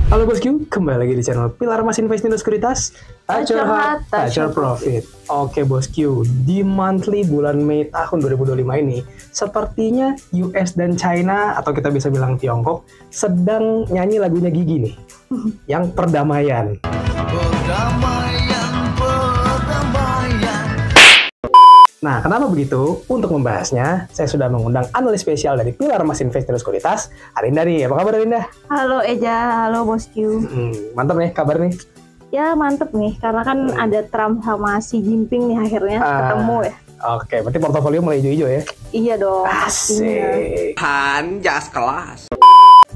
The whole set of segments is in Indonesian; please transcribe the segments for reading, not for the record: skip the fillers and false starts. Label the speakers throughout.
Speaker 1: Halo bosku, kembali lagi di channel Pilar Mas Invest Indo Sekuritas. Touch your heart, touch your profit. Oke bosku, di monthly bulan Mei tahun 2025 ini, sepertinya US dan China, atau kita bisa bilang Tiongkok, sedang nyanyi lagunya Gigi nih, yang perdamaian. Nah, kenapa begitu? Untuk membahasnya, saya sudah mengundang analis spesial dari Pilar Mas Invest Indo Sekuritas, Arinda nih. Apa kabar Arinda?
Speaker 2: Halo Eja, halo bosku.
Speaker 1: Mantap nih kabar nih.
Speaker 2: Ya mantep nih, karena kan ada Trump sama Xi Jinping nih akhirnya ketemu ya.
Speaker 1: Oke, berarti portofolio mulai hijau-hijau ya?
Speaker 2: Iya dong.
Speaker 1: Asik.
Speaker 3: Jas kelas.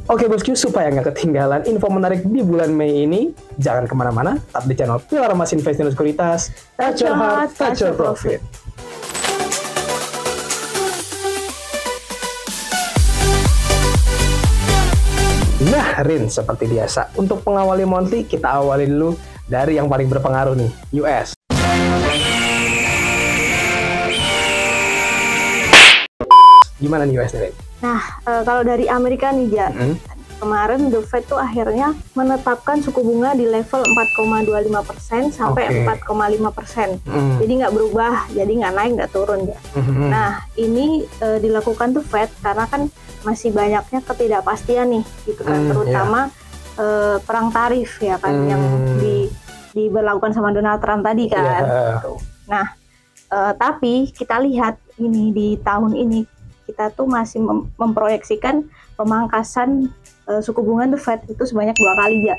Speaker 1: Oke bosku, supaya nggak ketinggalan info menarik di bulan Mei ini, jangan kemana-mana, tetap di channel Pilar Mas Invest Indo Sekuritas. Touch your heart, touch your profit. Nah, Rin, seperti biasa, untuk pengawali monthly, kita awali dulu dari yang paling berpengaruh nih, US. Gimana nih US nih, Rin?
Speaker 2: Nah, kalau dari Amerika nih, Ja, kemarin The Fed tuh akhirnya menetapkan suku bunga di level 4,25% sampai 4,5%. Jadi nggak berubah, jadi nggak naik, nggak turun ya. Nah, ini dilakukan tuh Fed karena kan masih banyaknya ketidakpastian nih, gitu kan, terutama perang tarif ya kan, yang diberlakukan sama Donald Trump tadi kan. Gitu. Nah, tapi kita lihat ini di tahun ini kita tuh masih memproyeksikan pemangkasan suku bunga The Fed itu sebanyak 2 kali ya.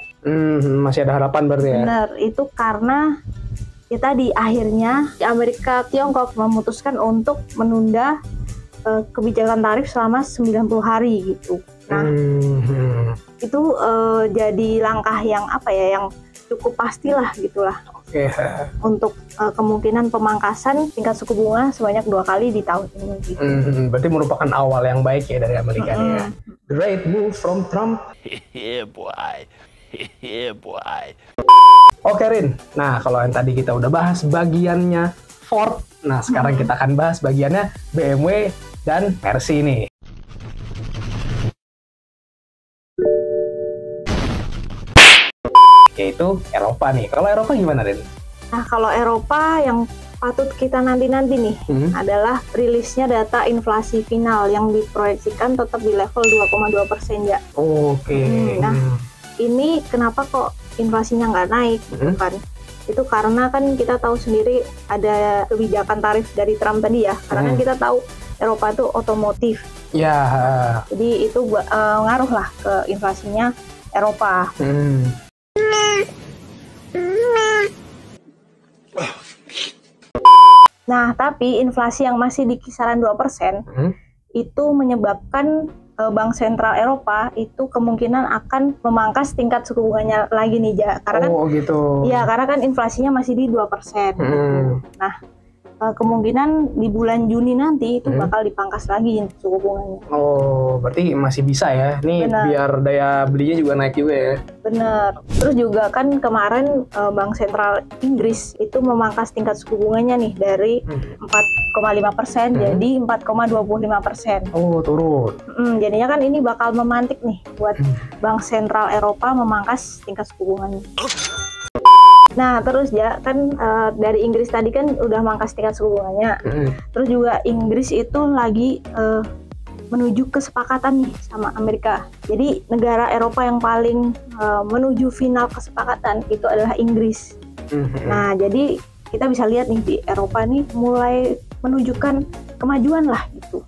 Speaker 1: Masih ada harapan berarti ya?
Speaker 2: Benar, itu karena kita di akhirnya di Amerika Tiongkok memutuskan untuk menunda kebijakan tarif selama 90 hari gitu. Nah, itu jadi langkah yang apa ya, yang cukup pastilah gitulah. Untuk kemungkinan pemangkasan tingkat suku bunga sebanyak 2 kali di tahun ini. Gitu.
Speaker 1: Berarti merupakan awal yang baik ya dari Amerika ya. Great move from Trump.
Speaker 3: Yeah boy. Yeah boy.
Speaker 1: Oke Rin, nah kalau yang tadi kita udah bahas bagiannya Ford, nah sekarang kita akan bahas bagiannya BMW dan Mercy nih. Yaitu Eropa nih. Kalau Eropa gimana Rin?
Speaker 2: Nah kalau Eropa yang patut kita nanti-nanti nih adalah rilisnya data inflasi final yang diproyeksikan tetap di level 2,2% ya. Nah ini kenapa kok inflasinya nggak naik gitu kan? Itu karena kan kita tahu sendiri ada kebijakan tarif dari Trump tadi ya, karena kan kita tahu Eropa itu otomotif ya, jadi itu ngaruh lah ke inflasinya Eropa. Nah tapi inflasi yang masih di kisaran 2% itu menyebabkan Bank Sentral Eropa itu kemungkinan akan memangkas tingkat suku bunganya lagi nih, Ja. Karena
Speaker 1: gitu.
Speaker 2: Ya, karena kan inflasinya masih di 2%. Nah, kemungkinan di bulan Juni nanti itu bakal dipangkas lagi suku bunganya.
Speaker 1: Berarti masih bisa ya. Nih biar daya belinya juga naik juga ya. Bener.
Speaker 2: Terus juga kan kemarin Bank Sentral Inggris itu memangkas tingkat suku bunganya nih dari 4,5% jadi 4,25%.
Speaker 1: Turun.
Speaker 2: Jadinya kan ini bakal memantik nih buat Bank Sentral Eropa memangkas tingkat suku bunganya. Nah terus ya kan dari Inggris tadi kan udah mangkas tingkat suku bunganya. Terus juga Inggris itu lagi menuju kesepakatan nih sama Amerika. Jadi negara Eropa yang paling menuju final kesepakatan itu adalah Inggris. Nah jadi kita bisa lihat nih di Eropa nih mulai menunjukkan kemajuan lah gitu.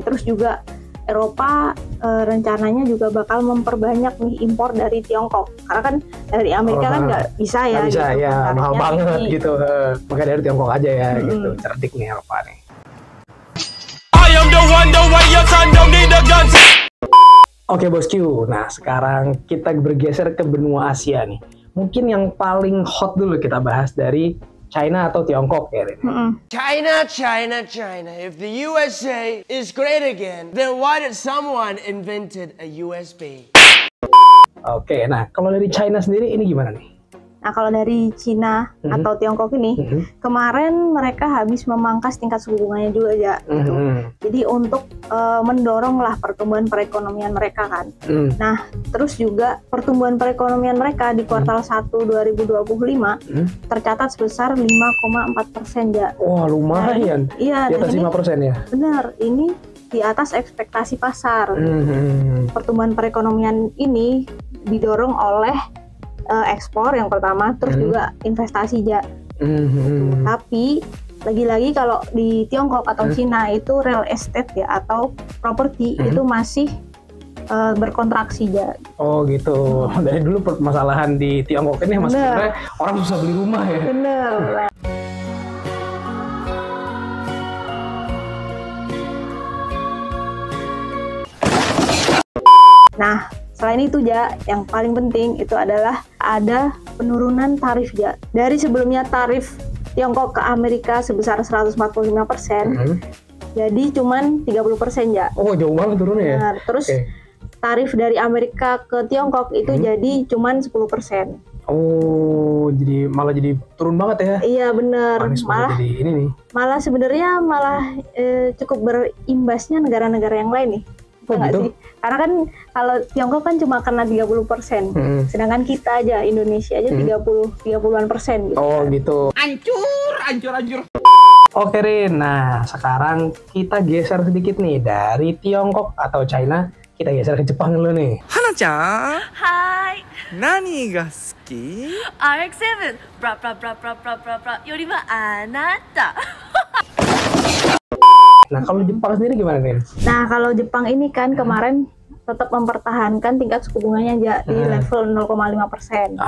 Speaker 2: Terus juga Eropa rencananya juga bakal memperbanyak nih impor dari Tiongkok, karena kan dari Amerika kan nggak bisa ya.
Speaker 1: Nggak bisa
Speaker 2: gitu,
Speaker 1: ya, mahal banget
Speaker 2: tinggi.
Speaker 1: gitu. Maka dari Tiongkok aja ya gitu. Cerdik nih Eropa nih. Oke bosku, nah sekarang kita bergeser ke benua Asia nih. Mungkin yang paling hot dulu kita bahas dari China atau Tiongkok ya, Rin?
Speaker 4: China. If the USA is great again, then why did someone invented a USB?
Speaker 1: Oke, nah kalau dari China sendiri ini gimana nih?
Speaker 2: Nah, kalau dari Cina atau Tiongkok ini, kemarin mereka habis memangkas tingkat suku bunganya juga ya. Gitu. Jadi untuk mendorong lah pertumbuhan perekonomian mereka kan. Nah, terus juga pertumbuhan perekonomian mereka di kuartal 1 2025 tercatat sebesar 5,4% ya.
Speaker 1: Wah, lumayan.
Speaker 2: Nah, iya,
Speaker 1: di atas 5% ya?
Speaker 2: Benar, ini di atas ekspektasi pasar. Pertumbuhan perekonomian ini didorong oleh ekspor yang pertama, terus juga investasi ya. Tapi lagi-lagi kalau di Tiongkok atau Cina itu real estate ya atau properti itu masih berkontraksi ya.
Speaker 1: Oh gitu. Dari dulu permasalahan di Tiongkok ini mas sebenarnya orang susah beli rumah ya.
Speaker 2: Bener. Nah, selain itu ja, yang paling penting itu adalah ada penurunan tarif ja. Dari sebelumnya tarif Tiongkok ke Amerika sebesar 145%, jadi cuman 30% ya.
Speaker 1: Oh, jauh banget turunnya ya.
Speaker 2: Nah, terus tarif dari Amerika ke Tiongkok itu jadi cuman 10%.
Speaker 1: Oh, malah jadi turun banget ya.
Speaker 2: Iya bener.
Speaker 1: Malah jadi ini nih.
Speaker 2: Malah sebenarnya cukup berimbasnya negara-negara yang lain nih.
Speaker 1: Oh, gitu?
Speaker 2: Sih? Karena kan kalau Tiongkok kan cuma kena 30%, sedangkan kita aja Indonesia aja 30-an% gitu.
Speaker 1: Oh gitu.
Speaker 3: Hancur.
Speaker 1: Oke Rin, nah sekarang kita geser sedikit nih dari Tiongkok atau China, kita geser ke Jepang dulu nih.
Speaker 4: Hana-chan,
Speaker 5: Hai,
Speaker 4: nani ga suki?
Speaker 5: RX7 bra bra bra bra bra bra bra yori wa anata.
Speaker 1: Nah kalau Jepang sendiri gimana Rin?
Speaker 2: Nah kalau Jepang ini kan kemarin tetap mempertahankan tingkat suku bunganya aja di level 0,5%.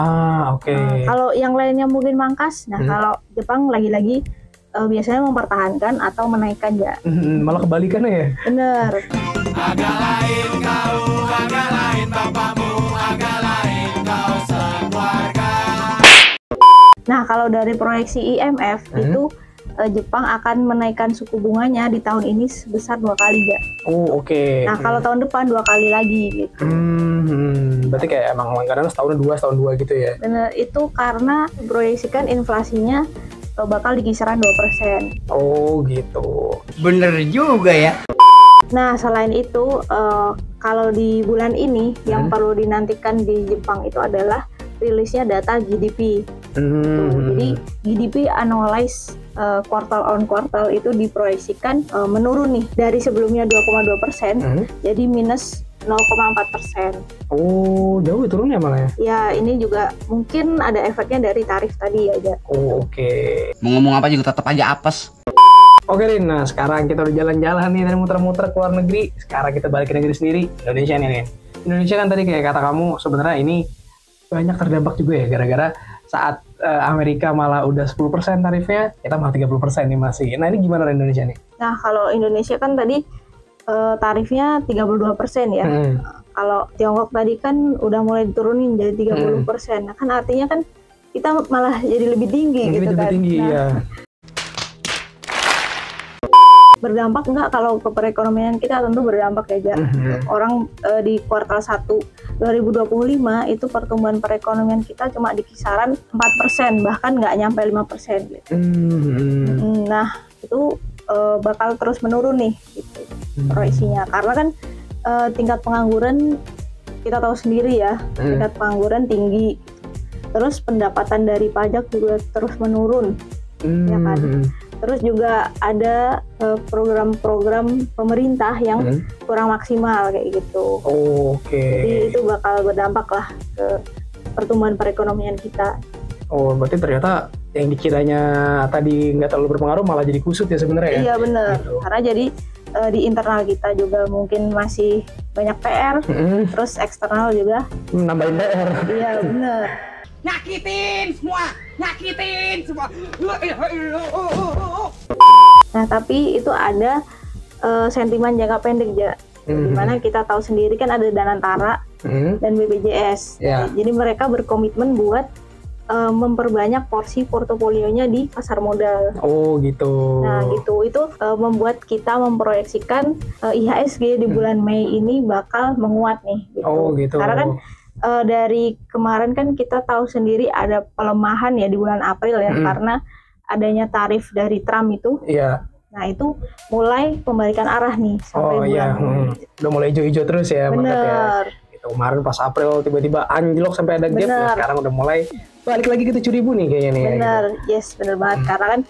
Speaker 1: Oke.
Speaker 2: Kalau yang lainnya mungkin mangkas, nah kalau Jepang lagi-lagi biasanya mempertahankan atau menaikkan ya.
Speaker 1: Malah kebalikannya ya?
Speaker 2: Bener.
Speaker 3: Agak lain kau, agak lain bapakmu, agak lain kau sekeluarga.
Speaker 2: Nah kalau dari proyeksi IMF itu Jepang akan menaikkan suku bunganya di tahun ini sebesar 2 kali ya.
Speaker 1: Oh oke.
Speaker 2: Nah kalau tahun depan 2 kali lagi gitu.
Speaker 1: Berarti kayak emang langganan setahun dua gitu ya?
Speaker 2: Bener, itu karena proyeksikan inflasinya bakal di kisaran 2%.
Speaker 1: Oh gitu.
Speaker 4: Bener juga ya.
Speaker 2: Nah selain itu kalau di bulan ini yang perlu dinantikan di Jepang itu adalah rilisnya data GDP. Jadi GDP annualized kuartal on kuartal itu diproyeksikan menurun nih dari sebelumnya 2,2% jadi minus 0,4%.
Speaker 1: Oh jauh turunnya malah ya?
Speaker 2: Ya ini juga mungkin ada efeknya dari tarif tadi ya.
Speaker 1: Oh oke.
Speaker 3: Mau ngomong apa juga tetap aja apes.
Speaker 1: Oke Rin, nah sekarang kita udah jalan-jalan nih dari muter-muter ke luar negeri. Sekarang kita balik ke negeri sendiri, Indonesia nih Rin. Indonesia kan tadi kayak kata kamu sebenarnya ini banyak terdampak juga ya gara-gara saat Amerika malah udah 10% tarifnya, kita malah 30% nih masih. Nah ini gimana Indonesia nih?
Speaker 2: Nah kalau Indonesia kan tadi tarifnya 32% ya. Kalau Tiongkok tadi kan udah mulai diturunin jadi 30%. Nah kan artinya kan kita malah jadi lebih tinggi gitu
Speaker 1: lebih
Speaker 2: kan.
Speaker 1: Tinggi,
Speaker 2: nah,
Speaker 1: iya.
Speaker 2: Berdampak enggak kalau ke perekonomian kita? Tentu berdampak ya. Orang di kuartal 1 2025 itu pertumbuhan perekonomian kita cuma di kisaran 4%, bahkan nggak nyampe 5% gitu. Nah itu bakal terus menurun nih gitu proyeksinya, karena kan tingkat pengangguran kita tahu sendiri ya, tingkat pengangguran tinggi, terus pendapatan dari pajak juga terus menurun, ya kan. Terus juga ada program-program pemerintah yang kurang maksimal kayak gitu.
Speaker 1: Oke.
Speaker 2: Jadi itu bakal berdampak lah ke pertumbuhan perekonomian kita.
Speaker 1: Oh, berarti ternyata yang dikiranya tadi nggak terlalu berpengaruh malah jadi kusut ya sebenarnya ya?
Speaker 2: Iya benar.
Speaker 1: Gitu.
Speaker 2: Karena jadi di internal kita juga mungkin masih banyak PR, terus eksternal juga
Speaker 1: nambahin PR.
Speaker 2: Iya benar.
Speaker 3: Nyakitin semua.
Speaker 2: Nah tapi itu ada sentimen jangka pendek ya, dimana kita tahu sendiri kan ada Danantara dan BPJS. Jadi mereka berkomitmen buat memperbanyak porsi portofolionya di pasar modal.
Speaker 1: Oh gitu.
Speaker 2: Nah gitu, itu membuat kita memproyeksikan IHSG di bulan Mei ini bakal menguat nih. Gitu.
Speaker 1: Oh gitu.
Speaker 2: Karena kan dari kemarin kan kita tahu sendiri ada pelemahan ya di bulan April ya, karena adanya tarif dari Trump itu.
Speaker 1: Iya.
Speaker 2: Nah itu mulai pembalikan arah nih sampai bulan Mei.
Speaker 1: Udah mulai hijau-hijau terus ya market ya.
Speaker 2: Bener.
Speaker 1: Itu kemarin pas April tiba-tiba anjlok sampai ada gap. Nah, sekarang udah mulai balik lagi ke 7.000 nih kayaknya nih.
Speaker 2: Bener,
Speaker 1: Gitu.
Speaker 2: yes bener banget. Karena kan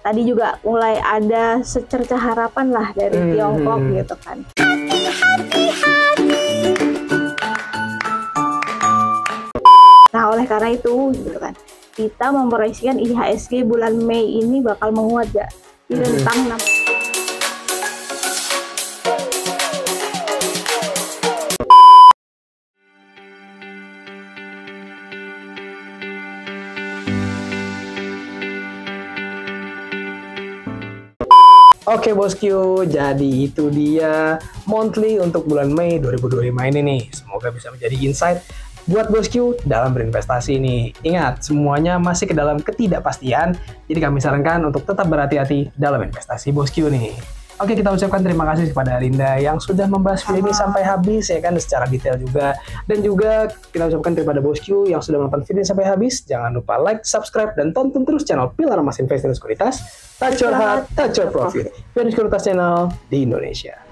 Speaker 2: tadi juga mulai ada secerca harapan lah dari Tiongkok gitu kan. Nah oleh karena itu gitu kan, kita memproyeksikan IHSG bulan Mei ini bakal menguat ya di rentang 6.
Speaker 1: Oke bosku, jadi itu dia monthly untuk bulan Mei 2025 ini nih. Semoga bisa menjadi insight buat bosku dalam berinvestasi nih. Ingat, semuanya masih ke dalam ketidakpastian, jadi kami sarankan untuk tetap berhati-hati dalam investasi bosku nih. Oke, kita ucapkan terima kasih kepada Linda yang sudah membahas video ini sampai habis ya kan, secara detail juga. Dan juga kita ucapkan kepada bosku yang sudah menonton video ini sampai habis. Jangan lupa like, subscribe, dan tonton terus channel Pilar Emas Investasi Sekuritas. Touch your heart, touch your profit. Sekuritas channel di Indonesia.